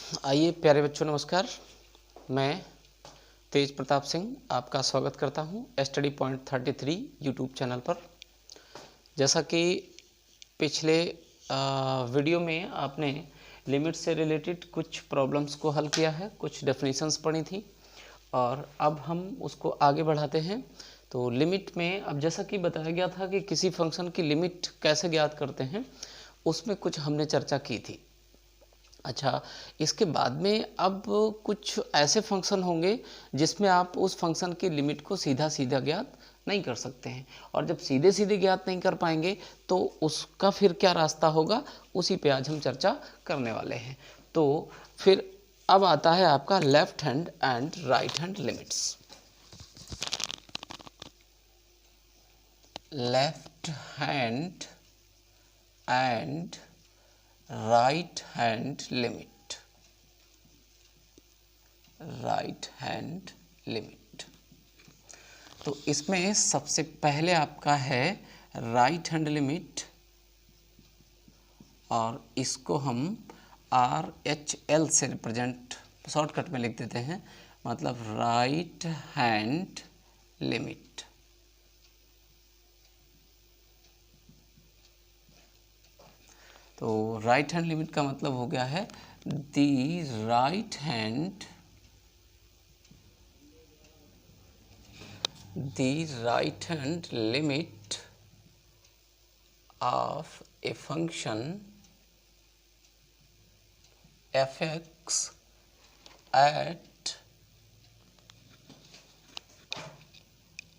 आइए प्यारे बच्चों, नमस्कार। मैं तेज प्रताप सिंह आपका स्वागत करता हूं स्टडी पॉइंट 33 यूट्यूब चैनल पर। जैसा कि पिछले वीडियो में आपने लिमिट से रिलेटेड कुछ प्रॉब्लम्स को हल किया है, कुछ डेफिनेशंस पढ़ी थी और अब हम उसको आगे बढ़ाते हैं। तो लिमिट में अब जैसा कि बताया गया था कि किसी फंक्शन की लिमिट कैसे ज्ञात करते हैं, उसमें कुछ हमने चर्चा की थी। अच्छा, इसके बाद में अब कुछ ऐसे फंक्शन होंगे जिसमें आप उस फंक्शन की लिमिट को सीधा सीधा ज्ञात नहीं कर सकते हैं, और जब सीधे सीधे ज्ञात नहीं कर पाएंगे तो उसका फिर क्या रास्ता होगा, उसी पे आज हम चर्चा करने वाले हैं। तो फिर अब आता है आपका left hand and right hand limits. Left hand and right hand limit. Right hand limit, तो इसमें सबसे पहले आपका है राइट हैंड लिमिट, और इसको हम RHL से रिप्रेजेंट शॉर्टकट में लिख देते हैं, मतलब राइट हैंड लिमिट। तो राइट हैंड लिमिट का मतलब हो गया है the right hand limit of a function f(x) at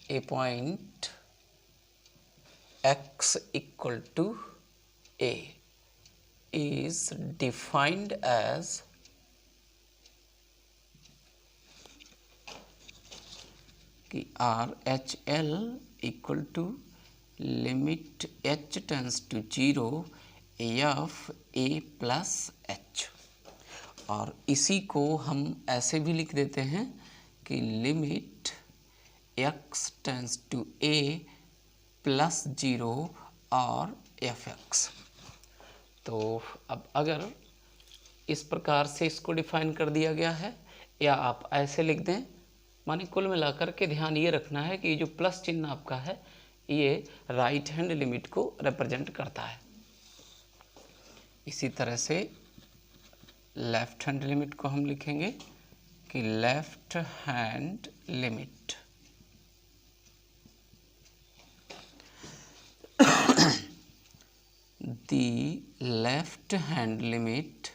a point x equal to a is defined as कि RHL equal to limit h tends to 0 f a plus h, और इसी को हम ऐसे भी लिख देते हैं कि limit x tends to a plus 0 और fx। तो अब अगर इस प्रकार से इसको डिफाइन कर दिया गया है, या आप ऐसे लिख दें, माने कुल मिलाकर के ध्यान ये रखना है कि ये जो प्लस चिन्ह आपका है ये राइट हैंड लिमिट को रिप्रेजेंट करता है। इसी तरह से लेफ्ट हैंड लिमिट को हम लिखेंगे कि left hand limit the left hand limit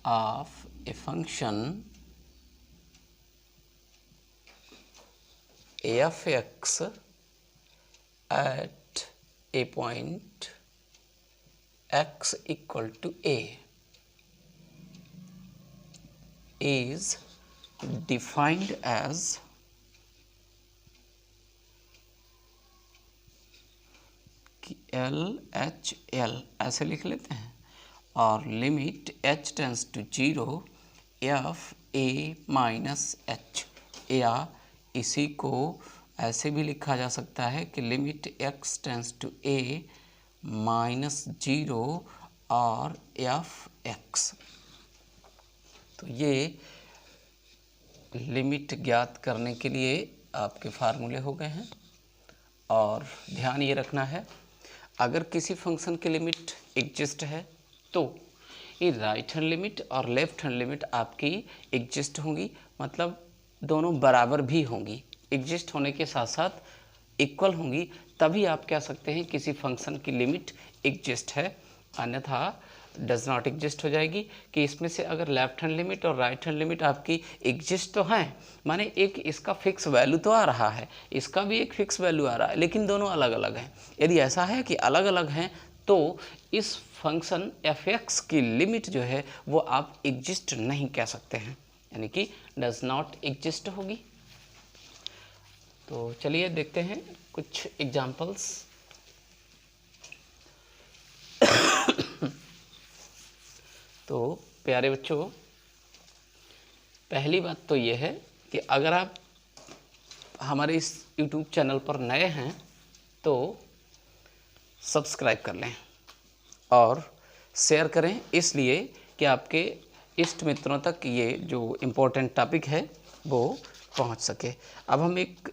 of a function f(x) at a point x equal to a is defined as LHL, ऐसे लिख लेते हैं, और limit h tends to 0 f a minus h, या इसी को ऐसे भी लिखा जा सकता है कि limit x tends to a minus 0 और f(x). तो ये लिमिट ज्ञात करने के लिए आपके फार्मूले हो गए हैं, और ध्यान ये रखना है अगर किसी फंक्शन की लिमिट एग्जिस्ट है तो ये राइट हैंड लिमिट और लेफ्ट हैंड लिमिट आपकी एग्जिस्ट होंगी, मतलब दोनों बराबर भी होंगी, एग्जिस्ट होने के साथ साथ इक्वल होंगी, तभी आप कह सकते हैं किसी फंक्शन की लिमिट एग्जिस्ट है, अन्यथा डज नॉट एग्जिस्ट हो जाएगी। कि इसमें से अगर लेफ्ट हैंड लिमिट और राइट हैंड लिमिट आपकी एग्जिस्ट तो हैं, माने एक इसका फिक्स वैल्यू तो आ रहा है, इसका भी एक फिक्स वैल्यू आ रहा है, लेकिन दोनों अलग अलग हैं। यदि ऐसा है कि अलग अलग हैं तो इस फंक्शन f(x) की लिमिट जो है वो आप एग्जिस्ट नहीं कह सकते हैं, यानी कि डज नॉट एग्जिस्ट होगी। तो चलिए देखते हैं कुछ एग्जाम्पल्स। तो प्यारे बच्चों, पहली बात तो ये है कि अगर आप हमारे इस YouTube चैनल पर नए हैं तो सब्सक्राइब कर लें, और शेयर करें, इसलिए कि आपके इष्ट मित्रों तक ये जो इम्पोर्टेंट टॉपिक है वो पहुंच सके। अब हम एक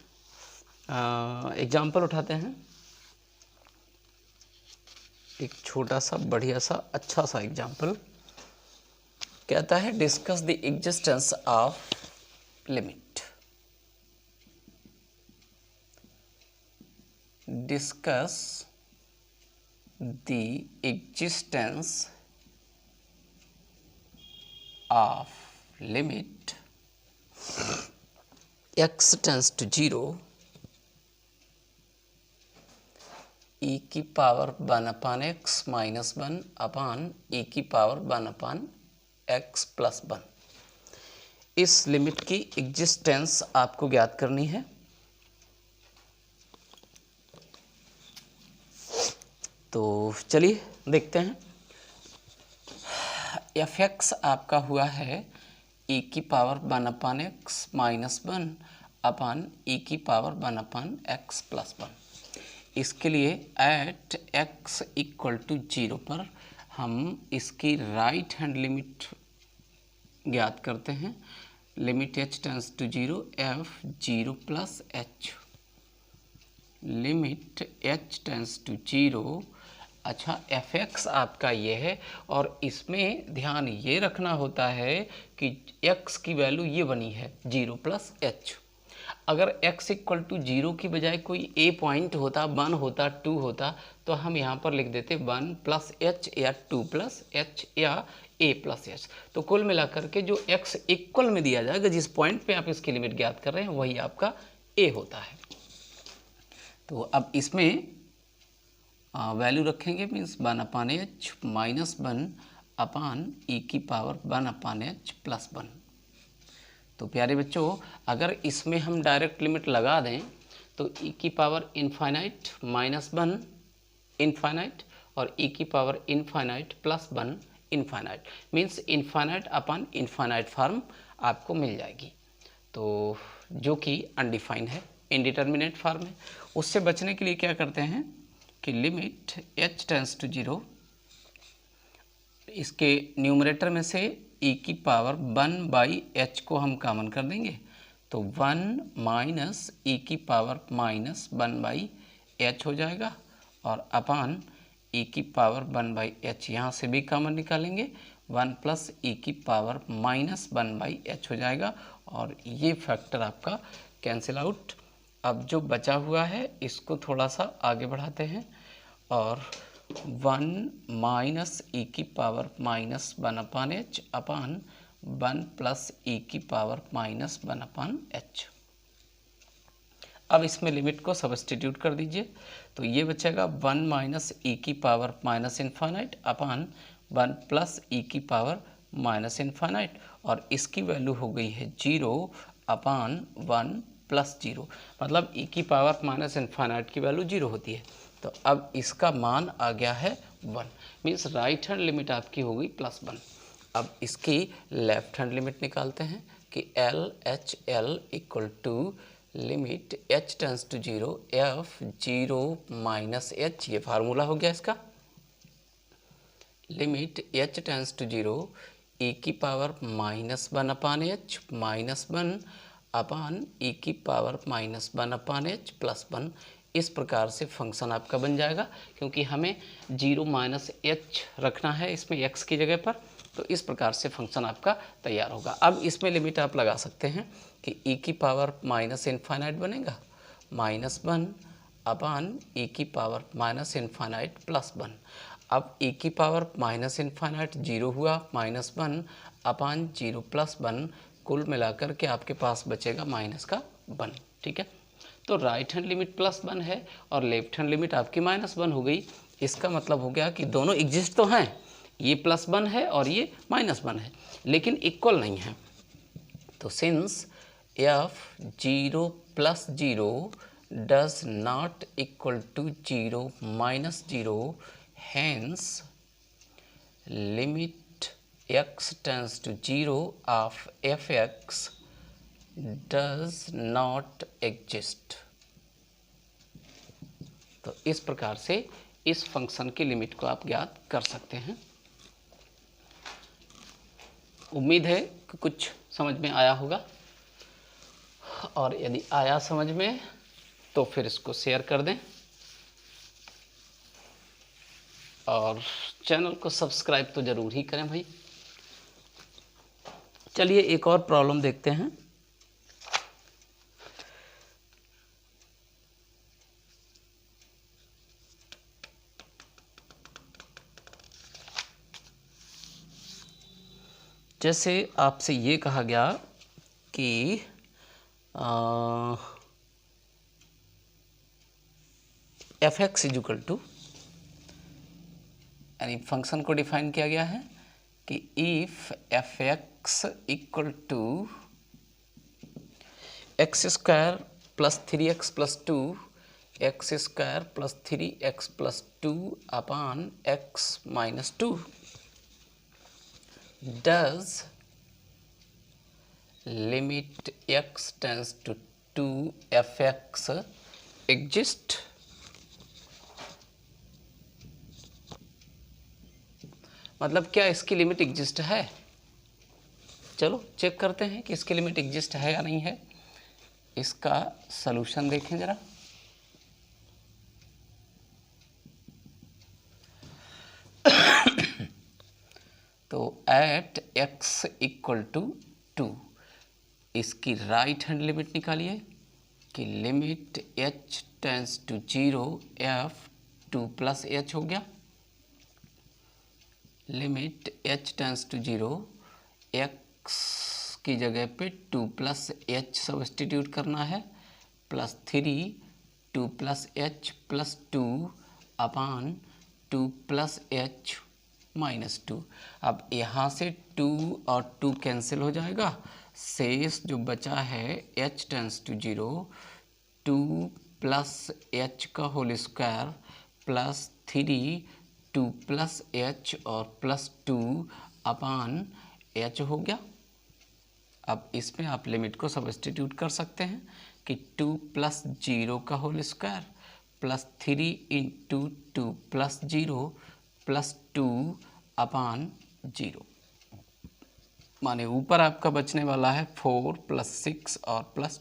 एग्जाम्पल उठाते हैं, एक छोटा सा बढ़िया सा अच्छा सा एग्जाम्पल। कहता है discuss the existence of limit. Discuss the existence of limit x tends to 0 e की power 1 upon x minus 1 upon e की पावर 1 upon x plus 1। इस लिमिट की एग्जिस्टेंस आपको ज्ञात करनी है। तो चलिए देखते हैं। एफ एक्स आपका हुआ है e की पावर 1 अपान एक्स माइनस 1 अपान e की पावर 1 अपान एक्स प्लस 1। इसके लिए एट x इक्वल टू 0 पर हम इसकी राइट हैंड लिमिट ज्ञात करते हैं। Limit h tends to 0 f 0 plus h। Limit h tends to 0। अच्छा, एफ एक्स आपका ये है और इसमें ध्यान ये रखना होता है कि x की वैल्यू ये बनी है 0 प्लस h। अगर x इक्वल टू 0 की बजाय कोई a पॉइंट होता, 1 होता, 2 होता, तो हम यहाँ पर लिख देते 1 प्लस h या 2 प्लस h या a प्लस h। तो कुल मिलाकर के जो x इक्वल में दिया जाएगा, जिस पॉइंट पे आप इसकी लिमिट ज्ञात कर रहे हैं, वही आपका a होता है। तो अब इसमें वैल्यू रखेंगे, मीन्स 1 अपान एच माइनस 1 अपान ई की पावर 1 अपान एच प्लस 1। तो प्यारे बच्चों, अगर इसमें हम डायरेक्ट लिमिट लगा दें तो ई की पावर इनफाइनाइट माइनस 1 इनफाइनाइट और ई की power infinite plus 1 infinite, means infinite upon infinite form आपको मिल जाएगी। तो जो कि अनडिफाइंड है, इनडिटर्मिनेट फॉर्म है। उससे बचने के लिए क्या करते हैं कि लिमिट h टेंस टू 0, इसके न्यूमरेटर में से e की पावर 1 बाई h को हम कॉमन कर देंगे, तो 1 माइनस e की पावर माइनस 1 बाई h हो जाएगा और अपान e की पावर 1 बाई h यहाँ से भी कॉमन निकालेंगे, 1 प्लस e की पावर माइनस 1 बाई h हो जाएगा और ये फैक्टर आपका कैंसिल आउट। अब जो बचा हुआ है इसको थोड़ा सा आगे बढ़ाते हैं और 1 माइनस ई की पावर माइनस 1 अपान एच अपान 1 प्लस ई की पावर माइनस 1 अपान एच। अब इसमें लिमिट को सब्स्टिट्यूट कर दीजिए, तो ये बचेगा 1 माइनस ई की पावर माइनस इन्फाइनाइट अपान 1 प्लस ई की पावर माइनस इन्फाइनाइट और इसकी वैल्यू हो गई है 0 अपान 1 प्लस 0, मतलब ई की पावर माइनस इन्फाइनाइट की वैल्यू 0 होती है। तो अब इसका मान आ गया है 1, मीन्स राइट हैंड लिमिट आपकी हो गई प्लस 1। अब इसकी लेफ्ट हैंड लिमिट निकालते हैं कि L H L equal to limit h tends to 0 f 0 minus h, ये फार्मूला हो गया इसका। Limit h tends to 0 e की power minus 1 upon h minus 1 upon e की power minus 1 upon h plus 1। इस प्रकार से फंक्शन आपका बन जाएगा, क्योंकि हमें 0 माइनस h रखना है इसमें x की जगह पर, तो इस प्रकार से फंक्शन आपका तैयार होगा। अब इसमें लिमिट आप लगा सकते हैं कि e की पावर माइनस इन्फाइनाइट बनेगा माइनस 1 अपान e की पावर माइनस इन्फाइनाइट प्लस 1। अब e की पावर माइनस इन्फाइनाइट 0 हुआ माइनस 1 अपान 0 प्लस 1, कुल मिलाकर के आपके पास बचेगा माइनस का 1। ठीक है, तो राइट हैंड लिमिट प्लस 1 है और लेफ्ट हैंड लिमिट आपकी माइनस 1 हो गई। इसका मतलब हो गया कि दोनों एग्जिस्ट तो हैं, ये प्लस 1 है और ये माइनस 1 है, लेकिन इक्वल नहीं है। तो since f 0 plus 0 does not equal to 0 minus 0, hence limit x tends to 0 of f(x) does not exist. तो इस प्रकार से इस फंक्शन की लिमिट को आप ज्ञात कर सकते हैं। उम्मीद है कि कुछ समझ में आया होगा, और यदि आया समझ में तो फिर इसको शेयर कर दें और चैनल को सब्सक्राइब तो ज़रूर ही करें भाई। चलिए एक और प्रॉब्लम देखते हैं। जैसे आपसे ये कहा गया कि f x is equal to, यानी फंक्शन को डिफाइन किया गया है कि if f x equal to x square plus 3x plus 2, x square plus 3x plus 2 upon x minus 2, does limit x tends to 2 fx exist? मतलब क्या इसकी limit exist है? चलो चेक करते हैं कि इसकी लिमिट एग्जिस्ट है या नहीं है। इसका सलूशन देखें जरा। तो एट x इक्वल टू 2 इसकी राइट हैंड लिमिट निकालिए कि limit h tends to 0 f 2 plus h हो गया। Limit h tends to 0 x की जगह पे 2 प्लस h सब्स्टिट्यूट करना है, plus 3 2 plus h plus 2 upon 2 plus h minus 2। अब यहाँ से 2 और 2 कैंसिल हो जाएगा, शेष जो बचा है h tends to 0 2 plus h का whole square plus 3 2 plus h और प्लस 2 अपान h हो गया। अब इसमें आप लिमिट को सब्स्टिट्यूट कर सकते हैं कि 2 प्लस 0 का whole square plus 3 into 2 plus 0 plus 2 upon 0, माने ऊपर आपका बचने वाला है 4 प्लस 6 और प्लस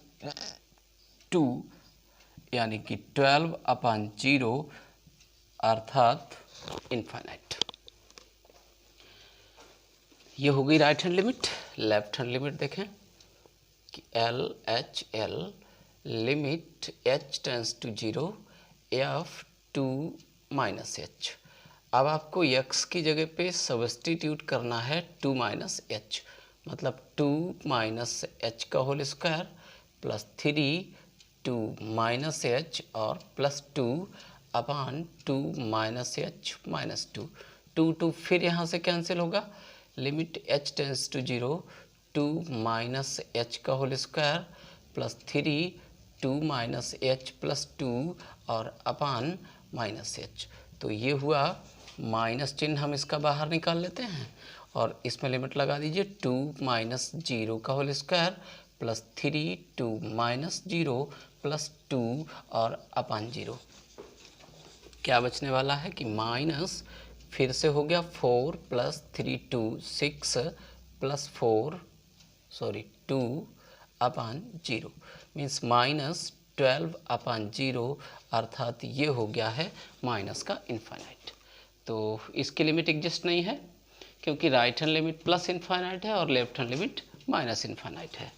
2, यानी कि 12 अपान 0 अर्थात इनफाइनाइट। ये हो गई right hand limit. Left hand limit देखें कि L H L limit h tends to 0 f 2 minus h। अब आपको x की जगह पे सब्स्टिट्यूट करना है 2 माइनस h, मतलब 2 माइनस h का whole square plus 3 2 minus h और plus 2 upon 2 minus h minus 2। 2 फिर यहाँ से कैंसिल होगा। Limit h tends to 0 2 minus h का whole square plus 3 2 minus h plus 2 और अपान माइनस h। तो ये हुआ, माइनस चिन्ह हम इसका बाहर निकाल लेते हैं और इसमें लिमिट लगा दीजिए 2 माइनस 0 का whole square plus 3 2 minus 0 plus 2 और अपान 0। क्या बचने वाला है कि माइनस फिर से हो गया 4 plus 3 2 6 plus 2 upon 0, means minus 12 अपान 0, अर्थात ये हो गया है माइनस का इनफाइनाइट। तो इसकी लिमिट एग्जिस्ट नहीं है क्योंकि right hand limit plus infinite है और left hand limit minus infinite है।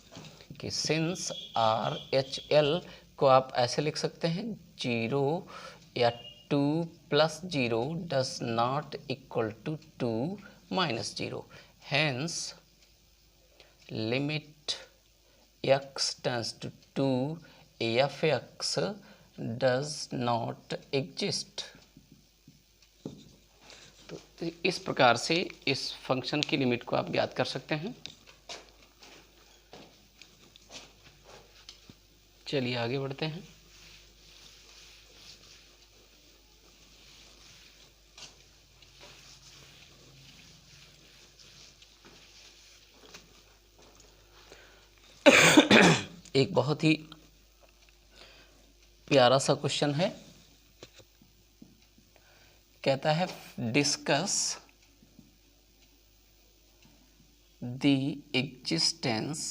कि सिंस आर एच एल को आप ऐसे लिख सकते हैं 0 या 2 plus 0 does not equal to 2 minus 0, hence limit x tends to 2 f x does not exist. तो इस प्रकार से इस फंक्शन की लिमिट को आप ज्ञात कर सकते हैं। चलिए आगे बढ़ते हैं। एक बहुत ही प्यारा सा क्वेश्चन है, कहता है discuss the existence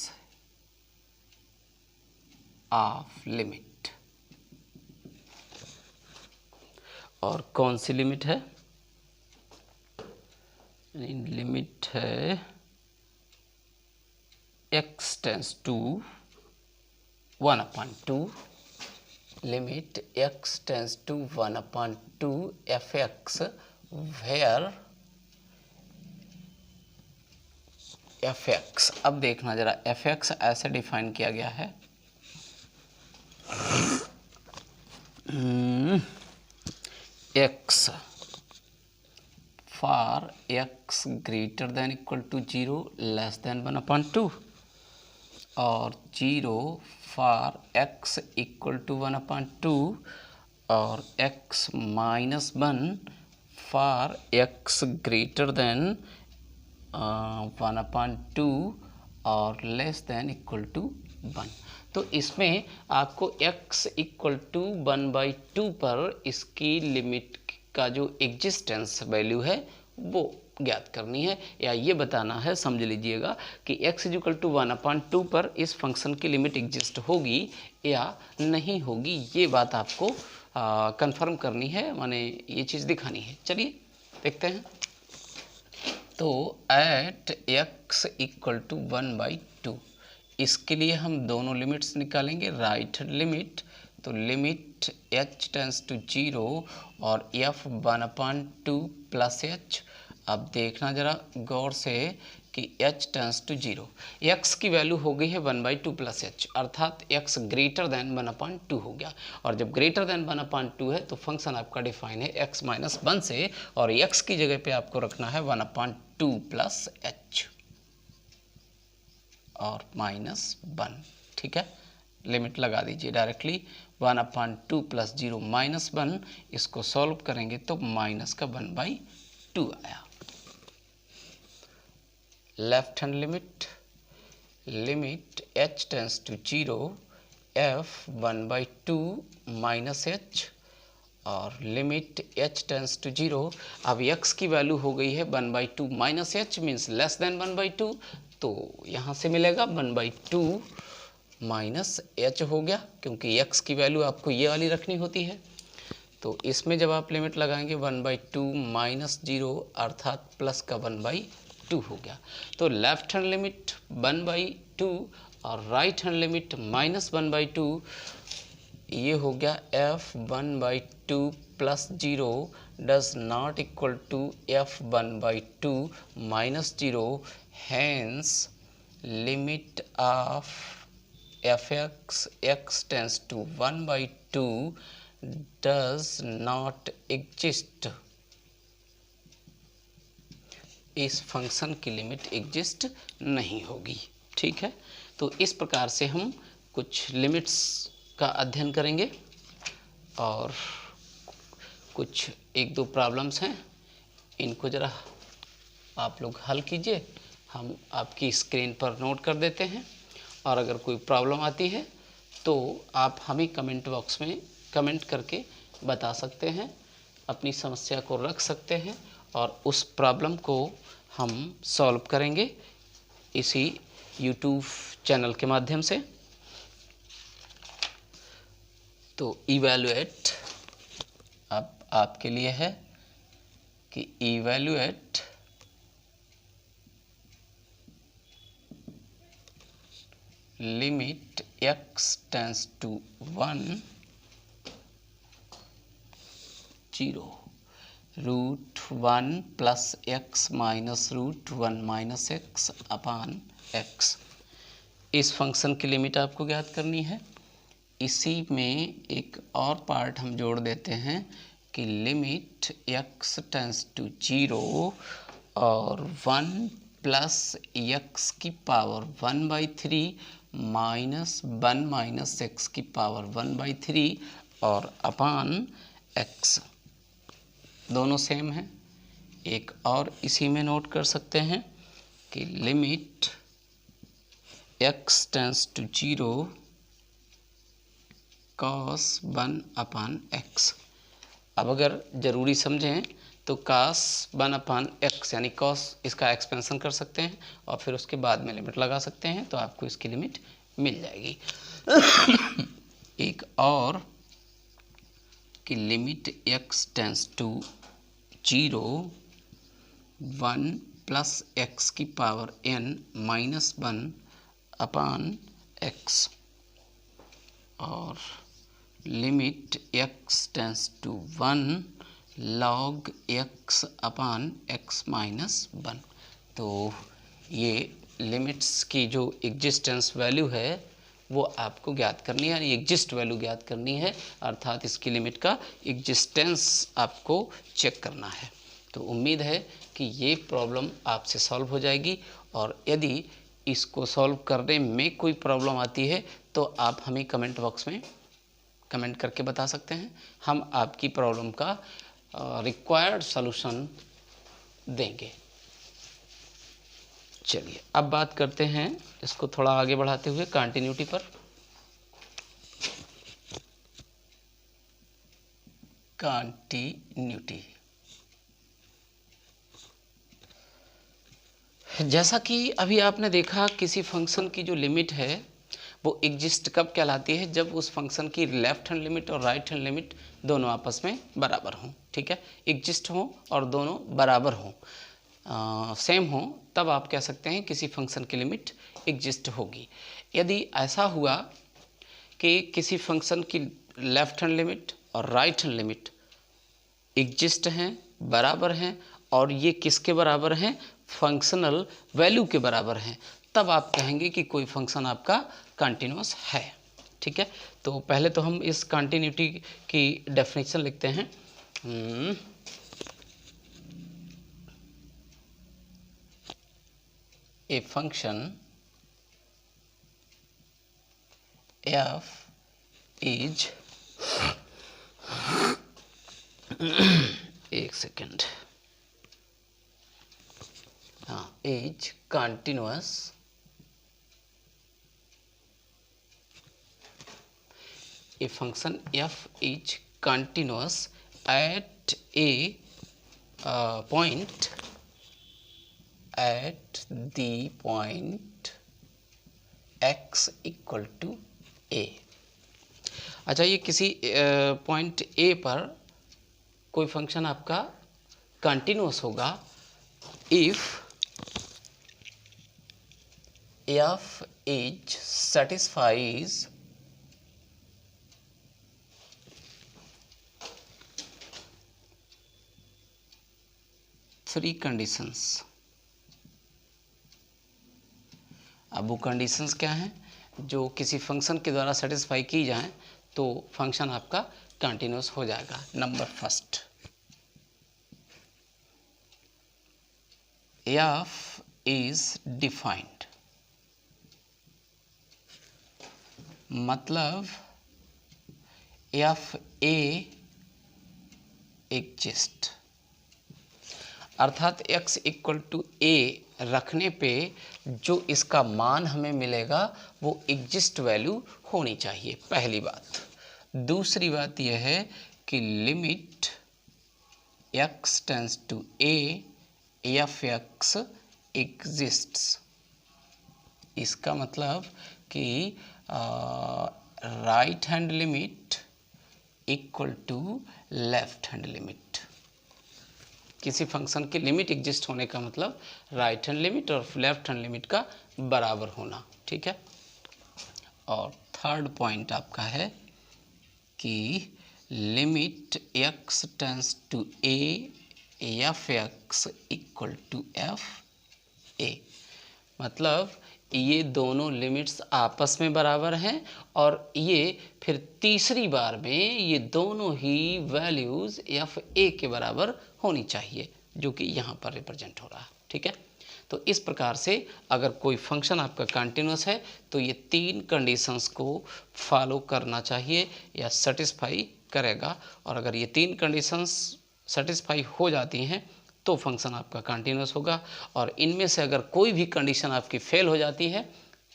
of limit। और कौन सी लिमिट है? लिमिट है x tends to 1/2, limit x tends to 1/2 fx where fx। अब देखना जरा, fx ऐसे डिफाइन किया गया है x for x greater than equal to 0 less than 1/2 और 0 फॉर x इक्वल टू 1/2 और x minus 1 for x greater then 1/2 और लेस देन इक्वल टू 1। तो इसमें आपको x इक्वल टू 1/2 पर इसकी लिमिट का जो एग्जिस्टेंस वैल्यू है वो ज्ञात करनी है, या ये बताना है, समझ लीजिएगा कि x इक्वल टू 1/2 पर इस फंक्शन की लिमिट एग्जिस्ट होगी या नहीं होगी, ये बात आपको कंफर्म करनी है, माने ये चीज़ दिखानी है। चलिए देखते हैं। तो एट x इक्वल टू 1/2 इसके लिए हम दोनों लिमिट्स निकालेंगे। राइट हैंड लिमिट, तो लिमिट h टेंस टू 0 और f 1/2 प्लस h। अब देखना जरा गौर से कि h टेंस टू 0, x की वैल्यू हो गई है 1/2 प्लस h, अर्थात x ग्रेटर देन 1/2 हो गया। और जब ग्रेटर देन 1/2 है तो फंक्शन आपका डिफाइन है x माइनस 1 से, और x की जगह पे आपको रखना है 1/2 प्लस h और माइनस 1। ठीक है, लिमिट लगा दीजिए डायरेक्टली। 1/2 प्लस 0 माइनस 1, इसको सॉल्व करेंगे तो माइनस का 1/2 आया। Left hand limit, limit h tends to 0 f 1/2 minus h और लिमिट h टेंस टू 0। अब x की वैल्यू हो गई है 1/2 minus h means less than 1/2, तो यहाँ से मिलेगा 1/2 माइनस h हो गया, क्योंकि x की वैल्यू आपको ये वाली रखनी होती है। तो इसमें जब आप लिमिट लगाएंगे 1/2 माइनस 0 अर्थात प्लस का 1/2 हो गया। तो लेफ्ट हैंड लिमिट 1/2 और राइट हैंड लिमिट माइनस 1/2, ये हो गया f 1/2 plus 0 does not equal to f 1/2 minus 0, hence limit of fx x tends to 1/2 does not exist. इस फंक्शन की लिमिट एग्जिस्ट नहीं होगी। ठीक है, तो इस प्रकार से हम कुछ लिमिट्स का अध्ययन करेंगे और कुछ एक दो प्रॉब्लम्स हैं, इनको ज़रा आप लोग हल कीजिए, हम आपकी स्क्रीन पर नोट कर देते हैं। और अगर कोई प्रॉब्लम आती है तो आप हमें कमेंट बॉक्स में कमेंट करके बता सकते हैं, अपनी समस्या को रख सकते हैं और उस प्रॉब्लम को हम सॉल्व करेंगे इसी यूट्यूब चैनल के माध्यम से। तो इवैल्यूएट अब आपके लिए है कि evaluate limit x tends to 1 0 √1 plus x minus √1 minus x upon x। इस फंक्शन की लिमिट आपको ज्ञात करनी है। इसी में एक और पार्ट हम जोड़ देते हैं कि लिमिट x टेंस टू 0 और 1 प्लस x की पावर 1/3 माइनस 1 माइनस x की पावर 1/3 और अपान x, दोनों सेम हैं। एक और इसी में नोट कर सकते हैं कि limit x tends to 0 cos 1 upon x। अब अगर ज़रूरी समझें तो cos 1/x यानी cos इसका एक्सपेंशन कर सकते हैं और फिर उसके बाद में लिमिट लगा सकते हैं, तो आपको इसकी लिमिट मिल जाएगी। एक और कि limit x tends to 0 1 plus x की पावर n -1/x और limit x tends to 1 log x/(x-1)। तो ये लिमिट्स की जो एग्जिस्टेंस वैल्यू है वो आपको ज्ञात करनी है, यानी एग्जिस्ट वैल्यू ज्ञात करनी है, अर्थात इसकी लिमिट का एग्जिस्टेंस आपको चेक करना है। तो उम्मीद है कि ये प्रॉब्लम आपसे सॉल्व हो जाएगी, और यदि इसको सॉल्व करने में कोई प्रॉब्लम आती है तो आप हमें कमेंट बॉक्स में कमेंट करके बता सकते हैं। हम आपकी प्रॉब्लम का रिक्वायर्ड सॉल्यूशन देंगे। चलिए अब बात करते हैं इसको थोड़ा आगे बढ़ाते हुए कंटिन्यूटी पर। कंटिन्यूटी, जैसा कि अभी आपने देखा किसी फंक्शन की जो लिमिट है वो एग्जिस्ट कब कहलाती है, जब उस फंक्शन की लेफ्ट हैंड लिमिट और राइट हैंड लिमिट दोनों आपस में बराबर हों। ठीक है, एग्जिस्ट हों और दोनों बराबर हों, सेम हों, तब आप कह सकते हैं किसी फंक्शन की लिमिट एग्जिस्ट होगी। यदि ऐसा हुआ कि किसी फंक्शन की लेफ्ट हैंड लिमिट और राइट हैंड लिमिट एग्जिस्ट हैं, बराबर हैं, और ये किसके बराबर हैं, फंक्शनल वैल्यू के बराबर हैं, तब आप कहेंगे कि कोई फंक्शन आपका कंटिन्यूअस है। ठीक है, तो पहले तो हम इस कंटिन्यूटी की डेफिनेशन लिखते हैं। ए फंक्शन f इज एक सेकेंड, हाँ, is continuous a function f is continuous at a point at the point x equal to a। अच्छा, ये किसी पॉइंट a पर कोई फंक्शन आपका कंटिन्यूअस होगा if f is satisfies three conditions. अब वो कंडीशंस क्या हैं जो किसी फंक्शन के द्वारा सेटिस्फाई की जाएं तो फंक्शन आपका कंटिन्यूअस हो जाएगा। Number first, f is defined, मतलब f a एग्जिस्ट, अर्थात x इक्वल टू a रखने पे जो इसका मान हमें मिलेगा वो एग्जिस्ट वैल्यू होनी चाहिए, पहली बात। दूसरी बात यह है कि limit x tends to a f(x) exists, इसका मतलब कि right hand limit equal to left hand limit. किसी फंक्शन की लिमिट एग्जिस्ट होने का मतलब राइट हैंड लिमिट और लेफ्ट हैंड लिमिट का बराबर होना। ठीक है, और थर्ड पॉइंट आपका है कि limit x tends to a f(x) equal to f a, मतलब ये दोनों लिमिट्स आपस में बराबर हैं और ये फिर तीसरी बार में ये दोनों ही वैल्यूज़ f a के बराबर होनी चाहिए, जो कि यहाँ पर रिप्रेजेंट हो रहा है। ठीक है, तो इस प्रकार से अगर कोई फंक्शन आपका कंटिन्यूअस है तो ये तीन कंडीशंस को फॉलो करना चाहिए या सेटिस्फाई करेगा, और अगर ये तीन कंडीशंस सेटिस्फाई हो जाती हैं तो फंक्शन आपका कंटिन्यूअस होगा, और इनमें से अगर कोई भी कंडीशन आपकी फेल हो जाती है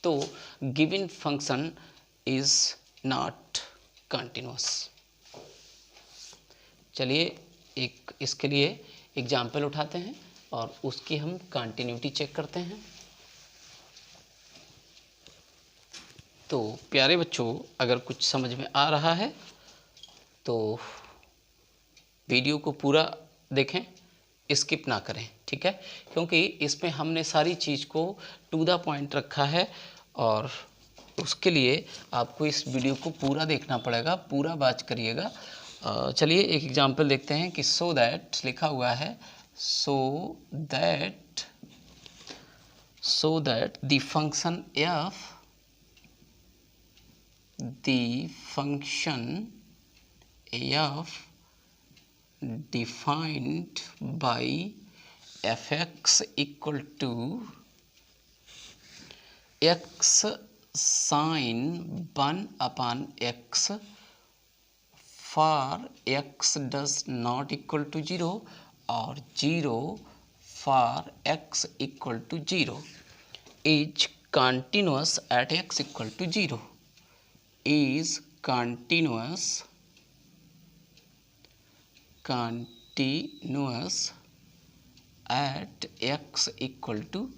तो given function is not continuous. चलिए एक इसके लिए एग्जाम्पल उठाते हैं और उसकी हम कंटिन्यूटी चेक करते हैं। तो प्यारे बच्चों, अगर कुछ समझ में आ रहा है तो वीडियो को पूरा देखें, स्किप ना करें, ठीक है, क्योंकि इसमें हमने सारी चीज़ को टू द पॉइंट रखा है और उसके लिए आपको इस वीडियो को पूरा देखना पड़ेगा, पूरा वॉच करिएगा। चलिए एक एग्जांपल देखते हैं कि सो दैट लिखा हुआ है, so that the function f defined by fx equal to x sin 1 upon x for x does not equal to 0 or 0 for x equal to 0 is continuous at x equal to 0 is continuous at x equal to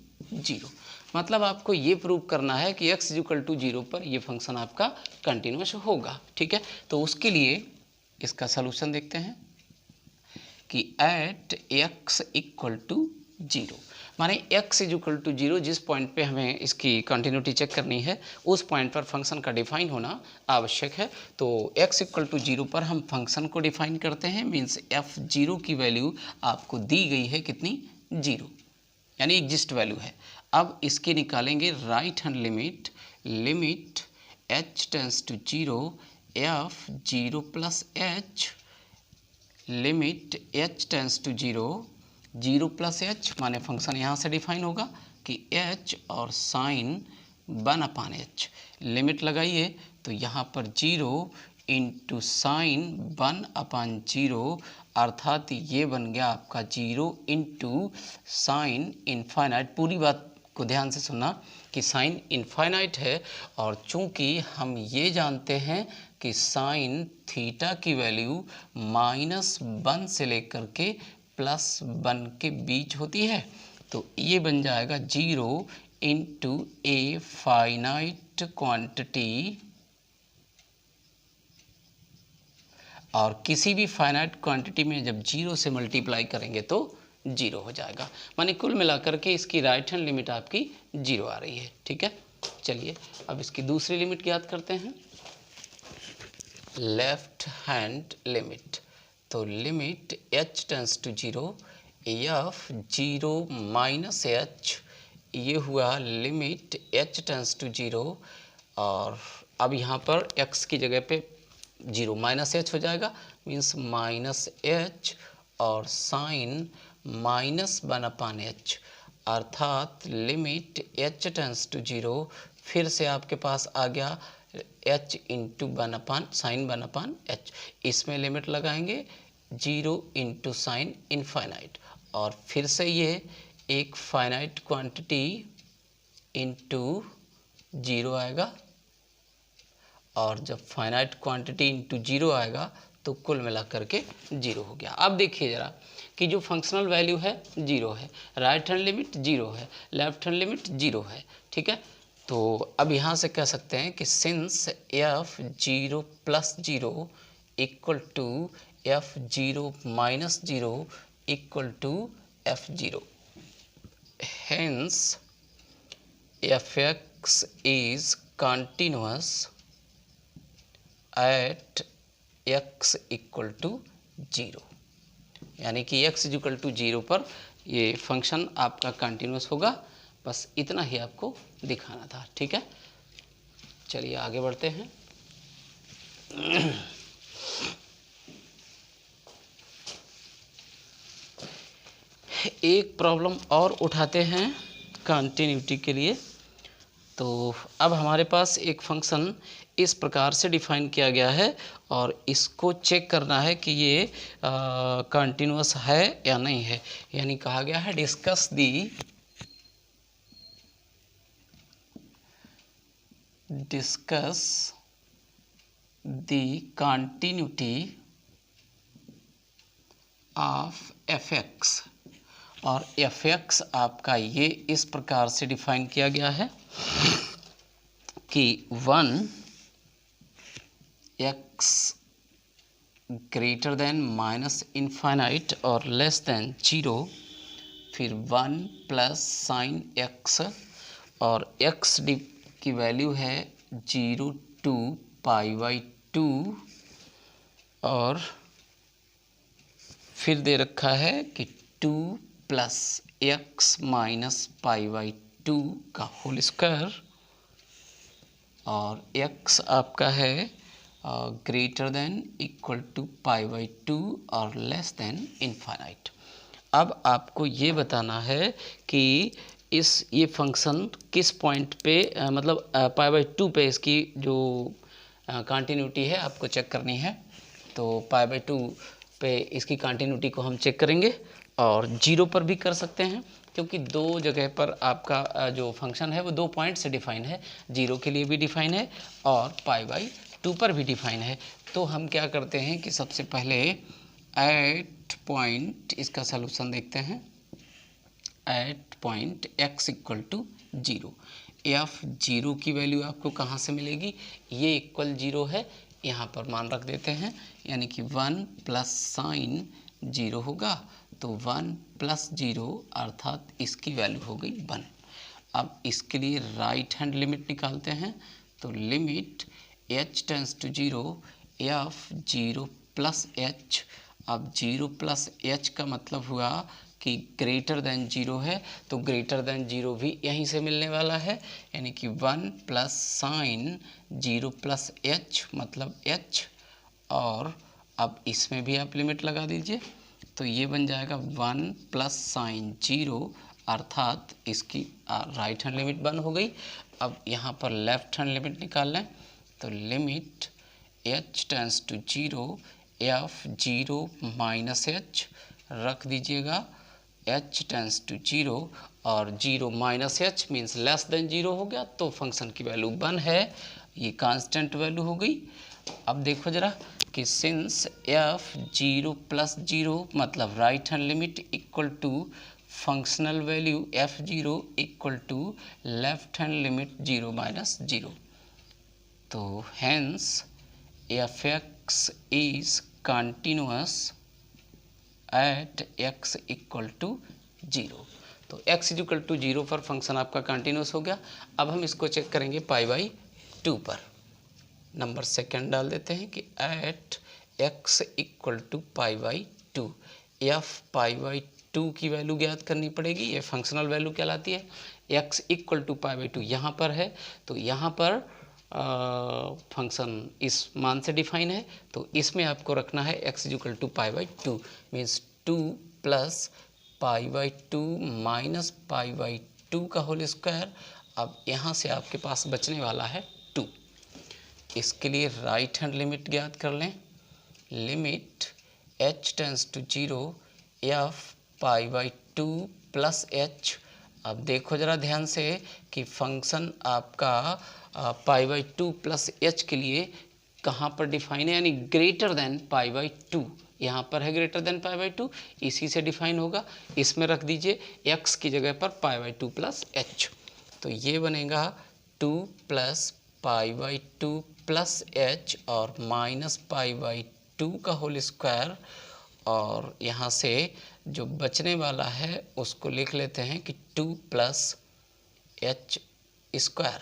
0। मतलब आपको ये prove करना है कि x equal to 0 पर ये function आपका continuous होगा, ठीक है। तो उसके लिए इसका सलूशन देखते हैं कि एट x इक्वल टू 0, माने x इक्वल टू 0 जिस पॉइंट पे हमें इसकी कंटिन्यूटी चेक करनी है उस पॉइंट पर फंक्शन का डिफाइन होना आवश्यक है। तो x इक्वल टू 0 पर हम फंक्शन को डिफाइन करते हैं, मीन्स f0 की वैल्यू आपको दी गई है कितनी, 0, यानी एग्जिस्ट वैल्यू है। अब इसके निकालेंगे right hand limit h tends to 0 f0 plus h, limit h tends to 0 plus h, माने फंक्शन यहाँ से डिफाइन होगा कि h और साइन 1 अपान h, लिमिट लगाइए तो यहाँ पर 0 इंटू साइन 1 अपान 0, अर्थात ये बन गया आपका 0 इंटू साइन इनफाइनाइट। पूरी बात को ध्यान से सुनना कि साइन इनफाइनाइट है और चूंकि हम ये जानते हैं कि साइन थीटा की वैल्यू -1 से लेकर के +1 के बीच होती है, तो ये बन जाएगा 0 इंटू ए फाइनाइट क्वांटिटी, और किसी भी फाइनाइट क्वांटिटी में जब 0 से मल्टीप्लाई करेंगे तो 0 हो जाएगा, माने कुल मिलाकर के इसकी राइट हैंड लिमिट आपकी 0 आ रही है, ठीक है। चलिए अब इसकी दूसरी लिमिट ज्ञात करते हैं, लेफ्ट हैंड लिमिट। तो limit h tends to 0 f0 minus h, ये हुआ लिमिट h टेंस टू 0, और अब यहाँ पर x की जगह पे 0 माइनस h हो जाएगा, मीन्स माइनस h और साइन -1 अपान h, अर्थात लिमिट h टेंस टू 0, फिर से आपके पास आ गया h इंटू 1 अपान साइन 1 अपान h, इसमें लिमिट लगाएंगे 0 इंटू साइन इनफाइनाइट, और फिर से ये एक फाइनाइट क्वांटिटी इंटू 0 आएगा, और जब फाइनाइट क्वांटिटी इंटू 0 आएगा तो कुल मिला करके 0 हो गया। अब देखिए ज़रा कि जो फंक्शनल वैल्यू है 0 है, राइट हैंड लिमिट 0 है, लेफ्ट हैंड लिमिट 0 है, ठीक है। तो अब यहाँ से कह सकते हैं कि since f0 plus 0 equal to f0 minus 0 equal to f0, hence fx is continuous at x equal to 0, यानी कि x इक्वल टू 0 पर ये फंक्शन आपका कंटिन्यूस होगा। बस इतना ही आपको दिखाना था, ठीक है। चलिए आगे बढ़ते हैं। एक प्रॉब्लम और उठाते हैं कंटिन्यूटी के लिए। तो अब हमारे पास एक फंक्शन इस प्रकार से डिफाइन किया गया है और इसको चेक करना है कि ये कंटिन्यूस है या नहीं है, यानी कहा गया है discuss the continuity of F x, और एफ एक्स आपका ये इस प्रकार से डिफाइन किया गया है कि 1x greater than minus infinite और लेस देन 0, फिर 1 प्लस साइन एक्स, और x की वैल्यू है 0 to π/2, और फिर दे रखा है कि 2 प्लस एक्स माइनस π/2 का होल स्क्वायर, और x आपका है ग्रेटर देन इक्वल टू π/2 और लेस देन इनफाइनाइट। अब आपको ये बताना है कि ये फंक्शन किस पॉइंट पे मतलब π/2 पे इसकी जो कंटिन्यूटी है आपको चेक करनी है। तो π/2 पे इसकी कंटिन्यूटी को हम चेक करेंगे, और 0 पर भी कर सकते हैं, क्योंकि दो जगह पर आपका जो फंक्शन है वो 2 पॉइंट से डिफाइन है, 0 के लिए भी डिफाइन है और π/2 पर भी डिफाइन है। तो हम क्या करते हैं कि सबसे पहले एट पॉइंट इसका सलूशन देखते हैं। At point x equal to 0, f 0 की वैल्यू आपको कहाँ से मिलेगी, ये इक्वल 0 है, यहाँ पर मान रख देते हैं, यानी कि 1 प्लस साइन 0 होगा, तो 1 प्लस 0 अर्थात इसकी वैल्यू हो गई 1। अब इसके लिए राइट हैंड लिमिट निकालते हैं, तो limit h tends to 0 f 0 plus h. अब 0 प्लस एच का मतलब हुआ कि ग्रेटर देन 0 है, तो ग्रेटर देन 0 भी यहीं से मिलने वाला है, यानी कि 1 प्लस साइन 0 प्लस एच मतलब h, और अब इसमें भी आप लिमिट लगा दीजिए, तो ये बन जाएगा 1 प्लस साइन 0 अर्थात इसकी राइट हैंड लिमिट 1 हो गई। अब यहाँ पर लेफ्ट हैंड लिमिट निकाल लें, तो limit h tends to 0 f 0 minus h रख दीजिएगा, h टेंस टू 0 और 0 minus h means less than 0 हो गया, तो फंक्शन की वैल्यू 1 है, ये कांस्टेंट वैल्यू हो गई। अब देखो जरा कि सिंस एफ 0 प्लस 0 मतलब right hand limit equal to functional value f 0 equal to left hand limit 0 minus 0, तो hence f x is continuous at x equal to 0। तो x इक्वल टू 0 पर फंक्शन आपका कंटिन्यूस हो गया। अब हम इसको चेक करेंगे π/2 पर। नंबर सेकंड डाल देते हैं कि at x equal to π/2, f π/2 की वैल्यू ज्ञात करनी पड़ेगी, ये फंक्शनल वैल्यू कहलाती है। x इक्वल टू π/2 यहाँ पर है, तो यहाँ पर फंक्शन इस मान से डिफाइन है, तो इसमें आपको रखना है x equal to π/2 means 2 plus π/2 minus π/2 का होल स्क्वायर। अब यहाँ से आपके पास बचने वाला है 2। इसके लिए राइट हैंड लिमिट ज्ञात कर लें, limit h tends to 0 f π/2 plus h। अब देखो ज़रा ध्यान से कि फंक्शन आपका π/2 प्लस h के लिए कहाँ पर डिफाइन है, यानी ग्रेटर देन π/2, यहाँ पर है ग्रेटर देन π/2, इसी से डिफाइन होगा। इसमें रख दीजिए x की जगह पर π/2 प्लस h, तो ये बनेगा 2 प्लस π/2 प्लस h और माइनस π/2 का होल स्क्वायर, और यहाँ से जो बचने वाला है उसको लिख लेते हैं कि 2 प्लस h स्क्वायर,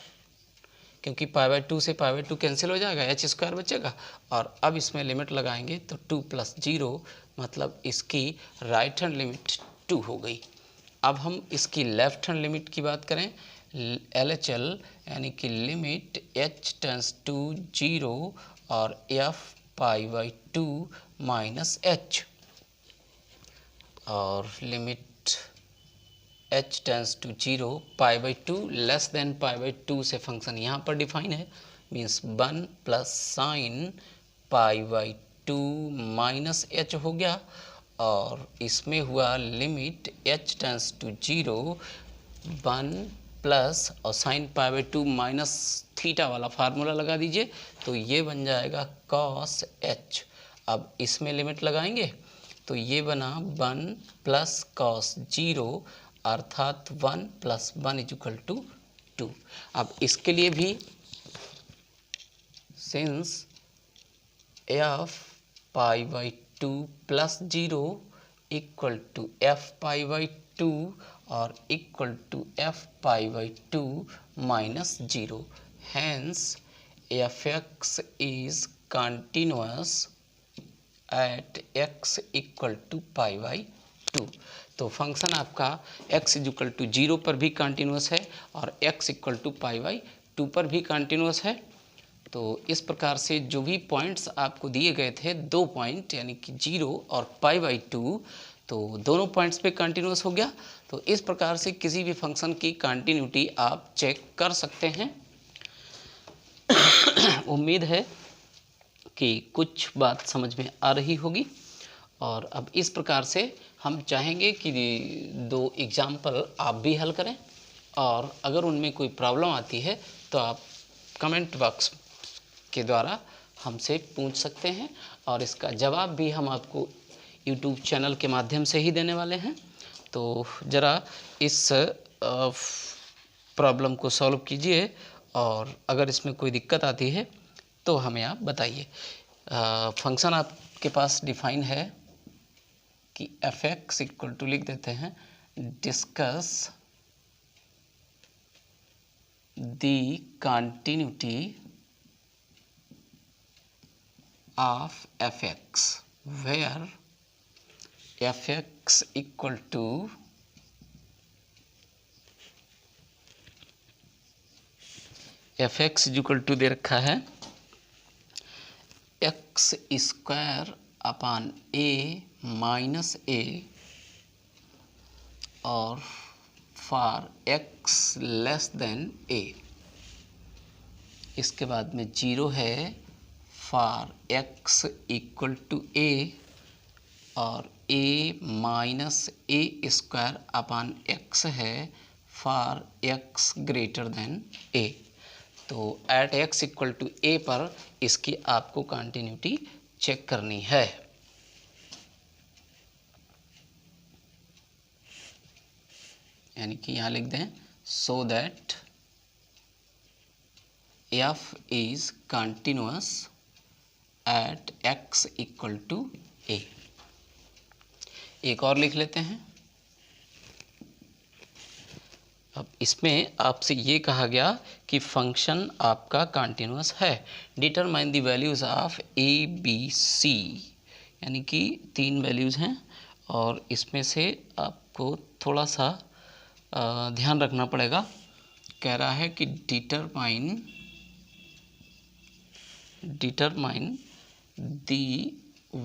क्योंकि π/2 से π/2 कैंसिल हो जाएगा, h स्क्वायर बचेगा। और अब इसमें लिमिट लगाएंगे तो 2 प्लस 0 मतलब इसकी राइट हैंड लिमिट 2 हो गई। अब हम इसकी लेफ्ट हैंड लिमिट की बात करें, LHL यानी कि लिमिट h टेंस टू 0 और f π/2 माइनस h, और limit h tends to 0 π/2 less than π/2 से फंक्शन यहाँ पर डिफाइन है, means 1 plus sine π/2 minus h हो गया, और इसमें हुआ limit h tends to 0 1 plus और साइन π/2 माइनस थीटा वाला फार्मूला लगा दीजिए, तो ये बन जाएगा cos h। अब इसमें लिमिट लगाएंगे तो ये बना 1 प्लस कॉस 0 अर्थात 1 प्लस 1 इज इक्वल टू 2। अब इसके लिए भी since f pi by 2 plus 0 equal to f pi by 2 और equal to f pi by 2 minus 0, hence f x is continuous at x equal to pi by 2। तो function आपका x equal to 0 पर भी continuous है और x equal to pi by 2 पर भी continuous है। तो इस प्रकार से जो भी पॉइंट्स आपको दिए गए थे, 2 पॉइंट यानी कि 0 और पाई बाई 2, तो दोनों पॉइंट्स पे कंटिन्यूअस हो गया। तो इस प्रकार से किसी भी फंक्शन की कंटिन्यूटी आप चेक कर सकते हैं। उम्मीद है कि कुछ बात समझ में आ रही होगी। और अब इस प्रकार से हम चाहेंगे कि 2 एग्जाम्पल आप भी हल करें, और अगर उनमें कोई प्रॉब्लम आती है तो आप कमेंट बॉक्स के द्वारा हमसे पूछ सकते हैं, और इसका जवाब भी हम आपको यूट्यूब चैनल के माध्यम से ही देने वाले हैं। तो ज़रा इस प्रॉब्लम को सॉल्व कीजिए, और अगर इसमें कोई दिक्कत आती है तो हमें आप बताइए। फंक्शन आपके पास डिफाइन है कि एफ एक्स इक्वल टू लिख देते हैं discuss the continuity of f x where f x equal to f x equal to दे रखा है x square upon a minus a, और for x less than a. इसके बाद में 0 है for x equal to a, और a minus a square upon x है for x greater than a. तो at x equal to a पर इसकी आपको कंटिन्यूटी चेक करनी है। यानी कि यहाँ लिख दें so that f is continuous at x equal to a. एक और लिख लेते हैं। अब इसमें आपसे ये कहा गया कि फंक्शन आपका कंटिन्यूअस है। Determine the values of A B C, यानी कि 3 वैल्यूज़ हैं, और इसमें से आपको थोड़ा सा ध्यान रखना पड़ेगा। कह रहा है कि determine the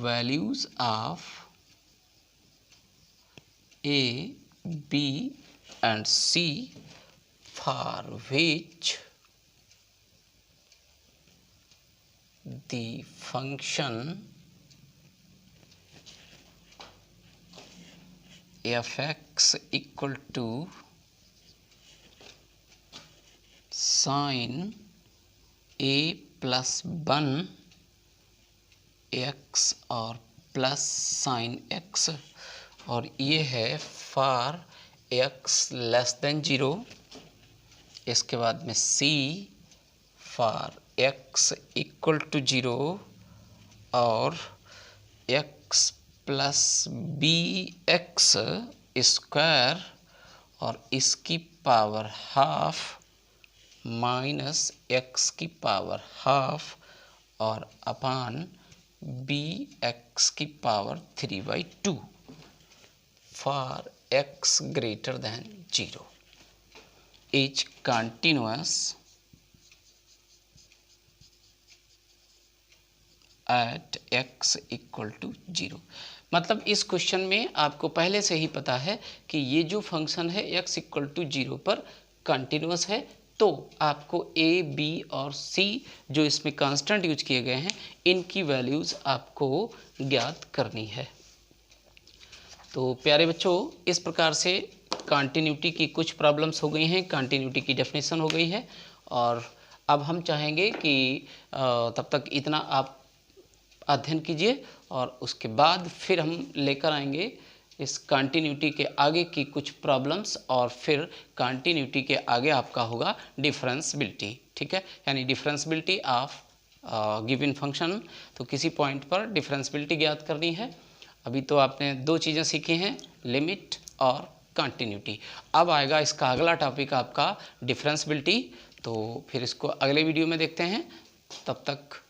values of A B and C for which the function f(x) equal to sin a plus 1 x और प्लस sin x, और ये है फॉर x लेस देन 0। इसके बाद में C for x equal to 0 और x plus B x square और इसकी पावर हाफ माइनस x की पावर हाफ और अपान बी एक्स की power 3/2 for x greater than 0 is continuous at x equal to 0। मतलब इस क्वेश्चन में आपको पहले से ही पता है कि ये जो फंक्शन है x इक्वल टू 0 पर कंटिन्यूअस है, तो आपको a, b और c जो इसमें कांस्टेंट यूज किए गए हैं इनकी वैल्यूज़ आपको ज्ञात करनी है। तो प्यारे बच्चों, इस प्रकार से कंटिन्यूटी की कुछ प्रॉब्लम्स हो गई हैं, कंटिन्यूटी की डेफिनेशन हो गई है, और अब हम चाहेंगे कि तब तक इतना आप अध्ययन कीजिए और उसके बाद फिर हम लेकर आएंगे इस कंटिन्यूटी के आगे की कुछ प्रॉब्लम्स और फिर कंटिन्यूटी के आगे आपका होगा डिफरेंशियबिलिटी। ठीक है, यानी डिफरेंशियबिलिटी ऑफ गिवन फंक्शन। तो किसी पॉइंट पर डिफरेंशियबिलिटी ज्ञात करनी है। अभी तो आपने दो चीज़ें सीखी हैं, लिमिट और कंटिन्यूटी। अब आएगा इसका अगला टॉपिक आपका डिफरेंशियबिलिटी। तो फिर इसको अगले वीडियो में देखते हैं। तब तक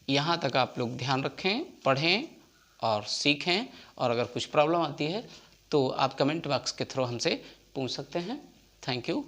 यहाँ तक आप लोग ध्यान रखें, पढ़ें और सीखें, और अगर कुछ प्रॉब्लम आती है तो आप कमेंट बॉक्स के थ्रू हमसे पूछ सकते हैं। Thank you.